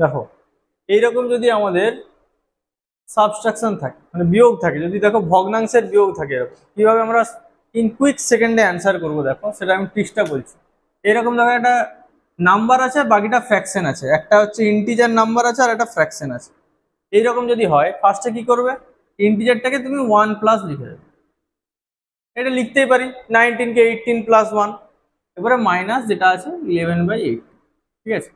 দেখো এইরকম যদি আমাদের সাবট্রাকশন থাকে মানে বিয়োগ থাকে, যদি দেখো ভগ্নাংশের বিয়োগ থাকে, এরকম কিভাবে আমরা ইন কুইক সেকেন্ডে অ্যান্সার করবো দেখো সেটা আমি ট্রিক্সটা বলছি। এরকম দেখো একটা নাম্বার আছে, বাকিটা ফ্র্যাকশন আছে, একটা হচ্ছে ইন্টিজার নাম্বার আছে আর একটা ফ্র্যাকশন আছে। এইরকম যদি হয় ফার্স্টে কি করবে, ইন্টিজারটাকে তুমি 1+ লিখে দেবে। এটা লিখতেই পারি 19 কে 18+1, এবারে মাইনাস যেটা আছে 11/8। ঠিক আছে,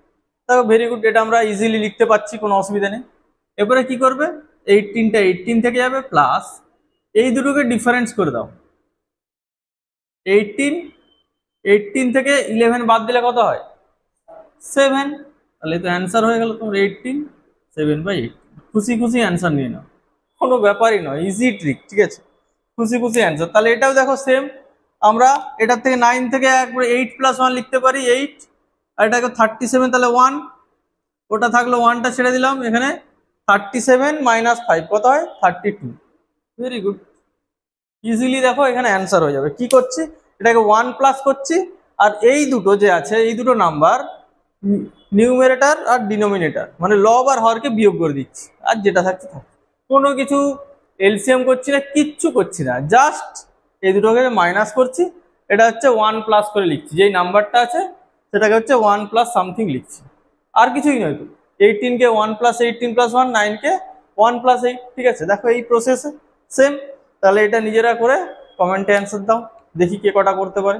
দেখো ভেরি গুড, এটা আমরা ইজিলি লিখতে পারছি, কোনো অসুবিধা নেই। এবারে কি করবে, 18টা 18 থেকে যাবে প্লাস এই দুটোকে ডিফারেন্স করে দাও। 18 থেকে 11 বাদ দিলে কত হয়, 7। তাহলে তো অ্যান্সার হয়ে গেল তোমার 18 7/8। খুশি খুশি অ্যান্সার নিয়ে নাও, কোনো ব্যাপারই নয়, ইজি ট্রিক। ঠিক আছে, খুশি খুশি অ্যান্সার। তাহলে এটাও দেখো সেম, আমরা এটার থেকে 9 থেকে একবারে 8+1 লিখতে পারি 8, আর এটাকে 37, তাহলে 1, ওটা থাকলো 1টা ছেড়ে দিলাম, এখানে 37 - 5 কত হয় 32। ভেরি গুড, ইজিলি দেখো এখানে অ্যান্সার হয়ে যাবে। কি করছি, এটাকে 1+ করছি, আর এই দুটো যে আছে এই দুটো নাম্বার নিউমারেটর আর ডিনোমিনেটর মানে লব আর হরকে বিয়োগ করে দিচ্ছি, আর যেটা থাকছে থাকছে। কোনো কিছু এলসিএম করছি না, কিচ্ছু করছি না, জাস্ট এই দুটোকে মাইনাস করছি। এটা হচ্ছে 1+ করে লিখছি, যেই নাম্বারটা আছে সেটাকে হচ্ছে 1+ সামথিং লিখছি, আর কিছুই নয় তো। 18কে 1+18+1, 9কে 1+8। ঠিক আছে, দেখো এই প্রসেসে সেম। তাহলে এটা নিজেরা করে কমেন্টে অ্যান্সার দাও, দেখি কে কটা করতে পারে।